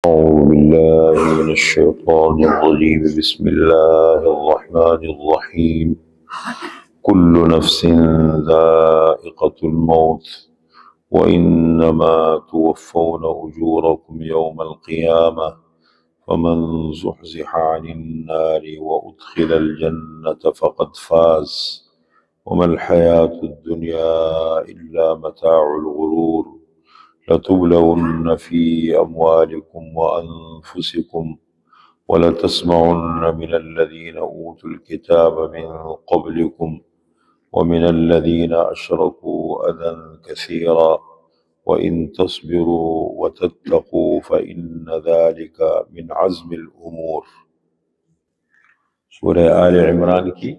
أعوذ بالله من الشيطان الرجيم بسم الله الرحمن الرحيم كل نفس ذائقة الموت وإنما توفون أجوركم يوم القيامة فمن زحزح عن النار وأدخل الجنة فقد فاز وما الحياة الدنيا إلا متاع الغرور لتبلون في أموالكم وأنفسكم ولتسمعن من الذين أوتوا الكتاب من قبلكم ومن الذين أشركوا أذى كثيرا وإن تصبروا وتتقوا فإن ذلك من عزم الأمور۔ سورہ آل عمران کی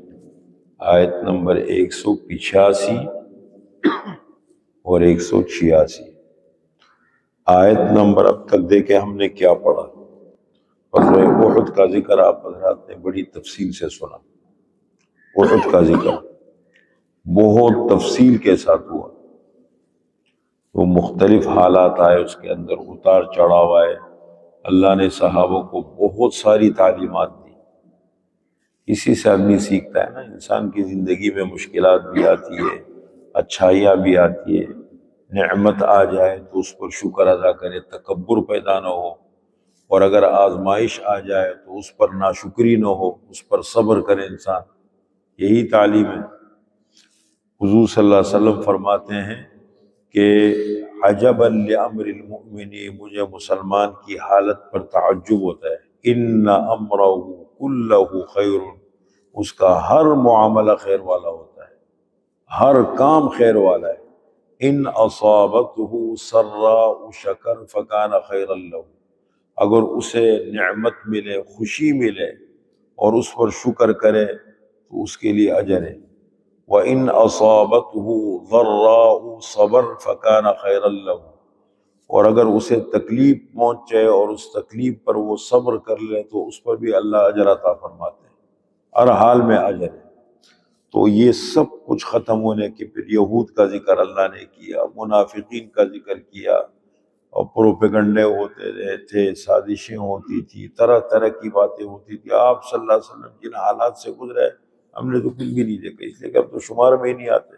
آیت نمبر 185 اور 186۔ آیت نمبر اب تک دیکھیں ہم نے کیا پڑھا۔ غزوہ احد کا ذکر آپ حضرات نے بڑی تفصیل سے سنا۔ احد کا ذکر بہت تفصیل کے ساتھ ہوا، وہ مختلف حالات آئے، اس کے اندر اتار چڑھاؤ آئے، اللہ نے صحابوں کو بہت ساری تعلیمات دی۔ اسی سے آدمی سیکھتا ہے نا، انسان کی زندگی میں مشکلات بھی آتی ہے، اچھائیاں بھی آتی ہے، نعمت آ جائے تو اس پر شکر ادا کرے، تکبر پیدا نہ ہو، اور اگر آزمائش آ جائے تو اس پر ناشکری نہ ہو، اس پر صبر کرے انسان۔ یہی تعلیم ہے۔ حضور صلی اللہ علیہ وسلم فرماتے ہیں کہ عجبا لامر المؤمن، مجھے مسلمان کی حالت پر تعجب ہوتا ہے۔ ان امرہ کلہ خیر، اس کا ہر معاملہ خیر والا ہوتا ہے، ہر کام خیر والا ہے۔ ان اصابتہ سراء شکر فکان خیرا لہ، اگر اسے نعمت ملے، خوشی ملے اور اس پر شکر کرے تو اس کے لیے اجر ہے۔ وَإِنْ أَصَابَتْهُ ضَرَّاءُ صَبَرَ فَكَانَ خَيْرًا لَهُ، اور اگر اسے تکلیف پہنچے اور اس تکلیف پر وہ صبر کر لے تو اس پر بھی اللہ اجر عطا فرماتے ہیں، ہر حال میں اجر ہے۔ تو یہ سب کچھ ختم ہونے کے پھر یہود کا ذکر اللہ نے کیا، منافقین کا ذکر کیا، اور پروپیگنڈے ہوتے رہے تھے، سازشیں ہوتی تھی، طرح طرح کی باتیں ہوتی تھی۔ آپ صلی اللہ علیہ وسلم جن حالات سے گزرے ہم نے تو کچھ بھی نہیں دیکھا، اس لیے کہ اب تو شمار میں ہی نہیں آتے۔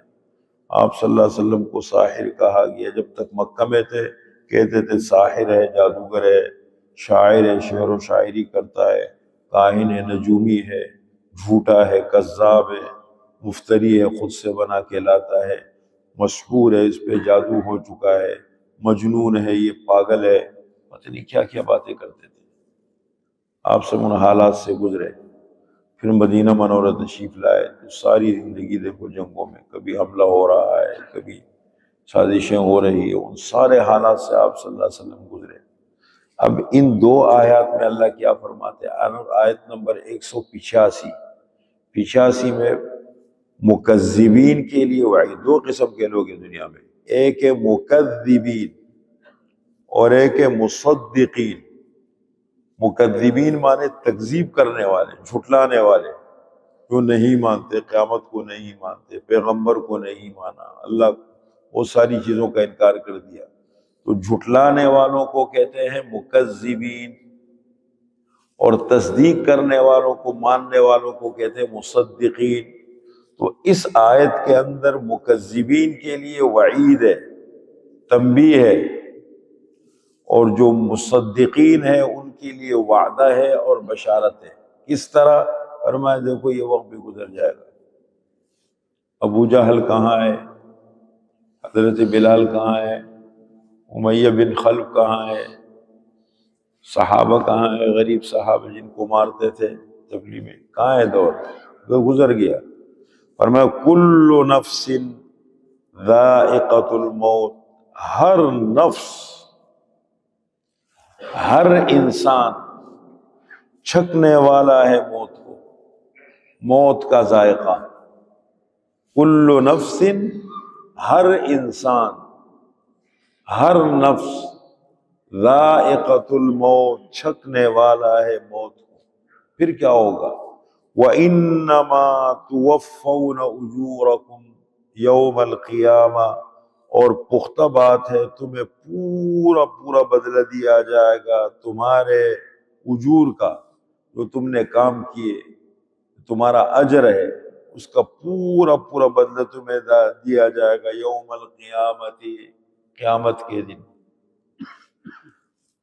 آپ صلی اللہ علیہ وسلم کو ساحر کہا گیا، جب تک مکہ میں تھے کہتے تھے ساحر ہے، جادوگر ہے، شاعر ہے، شعر و شاعری کرتا ہے، کاہن ہے، نجومی ہے، جھوٹا ہے، کذاب ہے، مفتری ہے، خود سے بنا کے لاتا ہے، مسحور ہے، اس پہ جادو ہو چکا ہے، مجنون ہے، یہ پاگل ہے، پتہ نہیں کیا کیا باتیں کرتے تھے۔ آپ سب ان حالات سے گزرے، پھر مدینہ منورہ تشریف لائے تو ساری زندگی دیکھو جنگوں میں، کبھی حملہ ہو رہا ہے، کبھی سازشیں ہو رہی ہیں، ان سارے حالات سے آپ صلی اللہ علیہ وسلم گزرے۔ اب ان دو آیات میں اللہ کیا فرماتے ہیں؟ آیت نمبر 185 میں مکذبین کے لیے وعید۔ دو قسم کے لوگ ہیں دنیا میں، ایک ہے مکذبین اور ایک ہے مصدقین۔ مکذبین مانے تکذیب کرنے والے، جھٹلانے والے، جو نہیں مانتے، قیامت کو نہیں مانتے، پیغمبر کو نہیں مانا، اللہ وہ ساری چیزوں کا انکار کر دیا، تو جھٹلانے والوں کو کہتے ہیں مکذبین، اور تصدیق کرنے والوں کو، ماننے والوں کو کہتے ہیں مصدقین۔ تو اس آیت کے اندر مکذبین کے لیے وعید ہے، تنبیہ ہے، اور جو مصدقین ہیں ان کے لیے وعدہ ہے اور بشارت ہے۔ کس طرح؟ فرمایا دیکھو یہ وقت بھی گزر جائے گا، ابو جہل کہاں ہے، حضرت بلال کہاں ہے، امیہ بن خلف کہاں ہے، صحابہ کہاں ہے، غریب صحابہ جن کو مارتے تھے تبلیغ میں، کہاں ہے دور؟ وہ گزر گیا۔ فرمایا کل نفس ذائقۃ الموت، ہر نفس، ہر انسان چھکنے والا ہے موت کو، موت کا ذائقہ۔ کل نفس، ہر انسان، ہر نفس، ذائقۃ الموت، چھکنے والا ہے موت کو۔ پھر کیا ہوگا؟ وَإِنَّمَا تُوَفَّوْنَ أُجُورَكُمْ يَوْمَ الْقِيَامَةِ، اور پختہ بات ہے تمہیں پورا پورا بدلہ دیا جائے گا تمہارے اجور کا، جو تم نے کام کیے، تمہارا اجر ہے، اس کا پورا پورا بدلہ تمہیں دیا جائے گا یوم القیامت، قیامت کے دن۔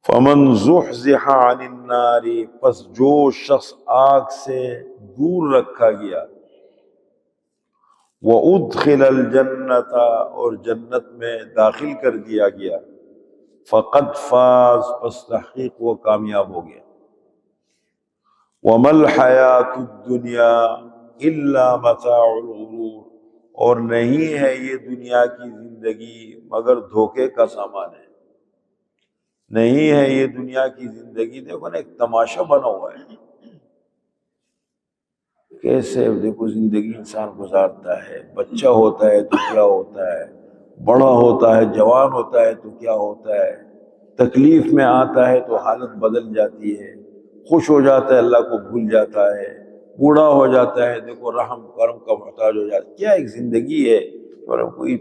فمن زحزح عن النار، پس جو شخص آگ سے دور رکھا گیا، وَأُدْخِلَ الْجَنَّةَ، اور جنت میں داخل کر دیا گیا، فقد فاز، پس تحقیق وہ کامیاب ہو گیا۔ وَمَا الْحَيَاةُ الدُّنْيَا إِلَّا مَتَاعُ الْغُرُورِ، اور نہیں ہے یہ دنیا کی زندگی مگر دھوکے کا سامان ہے۔ نہیں ہے یہ دنیا کی زندگی، دیکھو نا ایک تماشا بنا ہوا ہے، کیسے دیکھو زندگی انسان گزارتا ہے، بچہ ہوتا ہے تو کیا ہوتا ہے، بڑا ہوتا ہے، جوان ہوتا ہے تو کیا ہوتا ہے، تکلیف میں آتا ہے تو حالت بدل جاتی ہے، خوش ہو جاتا ہے اللہ کو بھول جاتا ہے، بوڑھا ہو جاتا ہے دیکھو رحم کرم کا محتاج ہو جاتا ہے۔ کیا ایک زندگی ہے، اور کوئی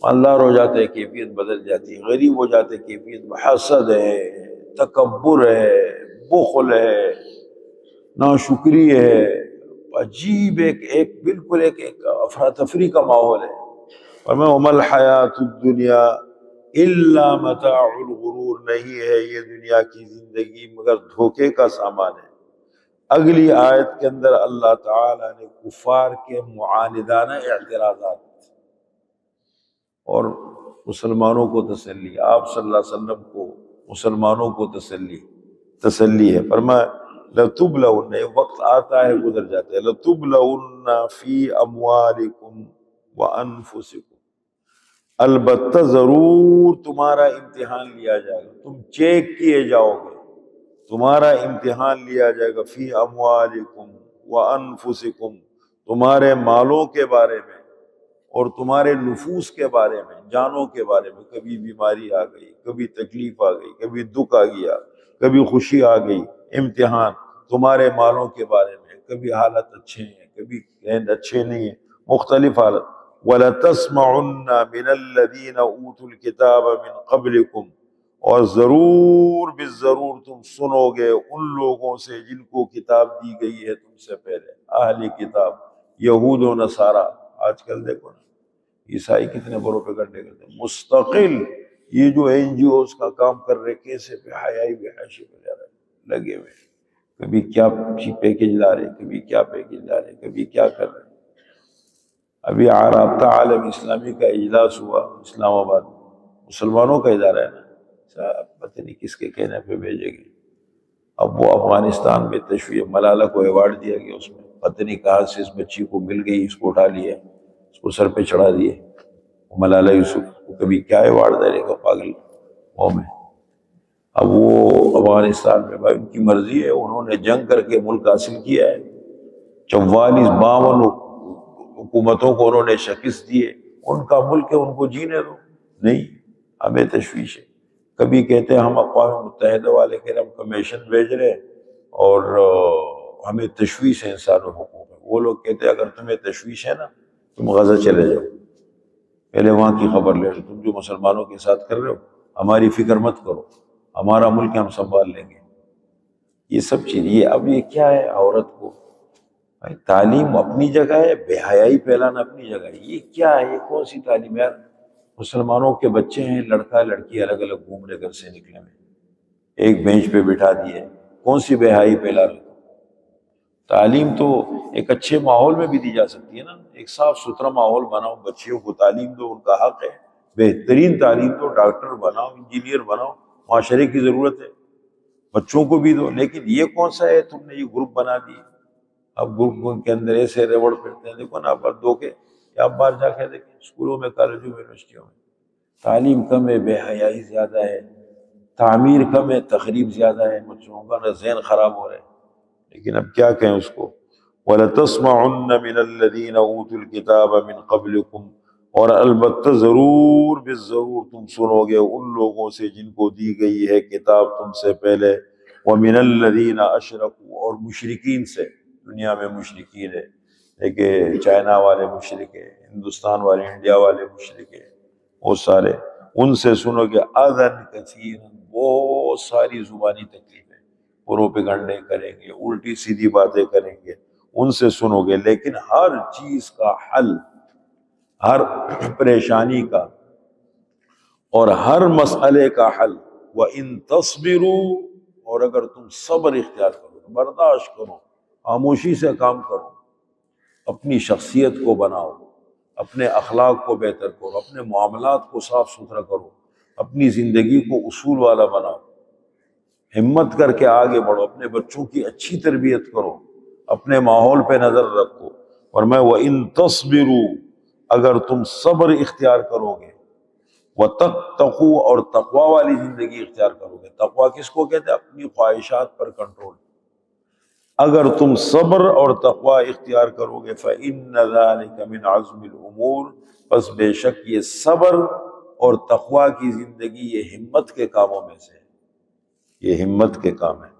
مالدار ہو جاتا ہے کیفیت بدل جاتی ہے، غریب ہو جاتا ہے کیفیت، حسد ہے، تکبر ہے، بخل ہے، ناشکری ہے، عجیب ایک بالکل ایک افراتفری کا ماحول ہے۔ اور میں وَمَا الْحَيَاةُ الدُّنْيَا إِلَّا مَتَاعُ الْغُرُورِ، نہیں ہے یہ دنیا کی زندگی مگر دھوکے کا سامان ہے۔ اگلی آیت کے اندر اللہ تعالیٰ نے کفار کے معاندانہ اعتراضات اور مسلمانوں کو تسلی، آپ صلی اللہ علیہ وسلم کو مسلمانوں کو تسلی ہے۔ فرمایا لَتُبْلَوُنَّ، یہ وقت آتا ہے گزر جاتا ہے، لَتُبْلَوُنَّ فِي أَمْوَالِكُمْ وَأَنفُسِكُمْ، البتہ ضرور تمہارا امتحان لیا جائے گا، تم چیک کیے جاؤ گے، تمہارا امتحان لیا جائے گا، فی اموالکم وانفسکم، تمہارے مالوں کے بارے میں اور تمہارے نفوس کے بارے میں، جانوں کے بارے میں۔ کبھی بیماری آ گئی، کبھی تکلیف آ گئی، کبھی دکھ آ گیا، کبھی خوشی آ گئی، امتحان تمہارے مالوں کے بارے میں، کبھی حالت اچھے ہیں، کبھی اچھے نہیں ہیں، مختلف حالت۔ وَلَتَسْمَعُنَّ مِنَ الَّذِينَ أُوتُوا الْكِتَابَ مِنْ قَبْلِكُمْ، اور ضرور بالضرور تم سنو گے ان لوگوں سے جن کو کتاب دی گئی ہے تم سے پہلے، اہل کتاب، یہود و نصارہ۔ آج کل دیکھو نا عیسائی کتنے بڑوں پہ گڈے کرتے ہیں، مستقل یہ جو NGOs کا کام کر رہے، کیسے بے حیائی بے حیاشی پہ جا رہے لگے ہوئے، کبھی کیا پیکج لا رہے، کبھی کیا پیکج لا رہے، کبھی کیا کر رہے۔ ابھی رابطہ عالم اسلامی کا اجلاس ہوا اسلام آباد میں، مسلمانوں کا ادارہ ہے نا، پتہ نہیں کس کے کہنے پہ بھیجے گئے۔ اب وہ افغانستان میں تشویع، ملالہ کو ایوارڈ دیا گیا، اس میں پتہ نہیں کہاں سے اس بچی کو مل گئی، اس کو اٹھا لیا، اس کو سر پہ چڑھا دیے، ملالہ یوسف کو کبھی کیا ایوارڈ دے گا پاگل قوم ہے۔ اب وہ افغانستان میں بھائی ان کی مرضی ہے، انہوں نے جنگ کر کے ملک حاصل کیا ہے، 44-52 حکومتوں کو انہوں نے شکست دیے، ان کا ملک ہے، ان کو جینے دو۔ نہیں، ہمیں تشویش ہے۔ کبھی کہتے ہیں ہم اقوام متحدہ والے کہ ہم کمیشن بھیج رہے اور ہمیں تشویش ہے انسان و حقوق میں، وہ لوگ کہتے ہیں اگر تمہیں تشویش ہے نا تم غزہ چلے جاؤ، پہلے وہاں کی خبر لے لو، تم جو مسلمانوں کے ساتھ کر رہے ہو ہماری فکر مت کرو، ہمارا ملک ہم سنبھال لیں گے۔ یہ سب چیز، یہ اب یہ کیا ہے، عورت کو تعلیم اپنی جگہ ہے، بے حیائی پھیلانا اپنی جگہ ہے، یہ کیا ہے، یہ کون سی تعلیم ہے یار؟ مسلمانوں کے بچے ہیں، لڑکا لڑکی الگ الگ گھوم رہے، گھر سے نکلے ہوئے، ایک بینچ پہ بٹھا دیے، کون سی بے حیائی پھیلا رہے؟ تعلیم تو ایک اچھے ماحول میں بھی دی جا سکتی ہے نا، ایک صاف ستھرا ماحول بناؤ، بچیوں کو تعلیم دو، ان کا حق ہے، بہترین تعلیم دو، ڈاکٹر بناؤ، انجینئر بناؤ، معاشرے کی ضرورت ہے، بچوں کو بھی دو۔ لیکن یہ کون سا ہے تم نے یہ گروپ بنا دی، اب گروپ کے اندر ایسے ریوڑ پھرتے ہیں، دیکھو نا آپ دو کے، یا آپ باہر جا کے دیکھیں اسکولوں میں، کالجوں میں، یونیورسٹیوں میں تعلیم کم ہے، بے حیائی زیادہ ہے، تعمیر کم ہے، تخریب زیادہ ہے، بچوں کا نا ذہن خراب ہو رہے ہیں۔ لیکن اب کیا کہیں اس کو، وَلَتَسْمَعُنَّ مِنَ الَّذِينَ أُوتُوا الْكِتَابَ مِنْ قَبْلِكُمْ، اور البتہ ضرور بالضرور تم سنو گے ان لوگوں سے جن کو دی گئی ہے کتاب تم سے پہلے، وَمِنَ الَّذِينَ أَشْرَكُوا، اور مشرکین سے، دنیا میں مشرکین ہے کہ چائنا والے مشرک ہیں، ہندوستان والے، انڈیا والے مشرک ہیں، وہ سارے ان سے سنو گے اذن کثیرا، بہت ساری زبانی تکلیفیں، پروپیگنڈے کریں گے، الٹی سیدھی باتیں کریں گے، ان سے سنو گے، لیکن ہر چیز کا حل، ہر پریشانی کا اور ہر مسئلے کا حل، وَإِن تَصْبِرُوا، اور اگر تم صبر اختیار کرو، برداشت کرو، خاموشی سے کام کرو، اپنی شخصیت کو بناؤ، اپنے اخلاق کو بہتر کرو، اپنے معاملات کو صاف ستھرا کرو، اپنی زندگی کو اصول والا بناؤ، ہمت کر کے آگے بڑھو، اپنے بچوں کی اچھی تربیت کرو، اپنے ماحول پہ نظر رکھو، اور میں وَإِن تَصْبِرُوا، اگر تم صبر اختیار کرو گے، وَتَتَّقُوا، اور تقوی والی زندگی اختیار کرو گے۔ تقوی کس کو کہتے ہیں؟ اپنی خواہشات پر کنٹرول۔ اگر تم صبر اور تقوی اختیار کرو گے فَإِنَّ ذَلِكَ مِنْ عَزْمِ الْأُمُورِ، پس بے شک یہ صبر اور تقوی کی زندگی یہ ہمت کے کاموں میں سے ہے، یہ ہمت کے کام ہے۔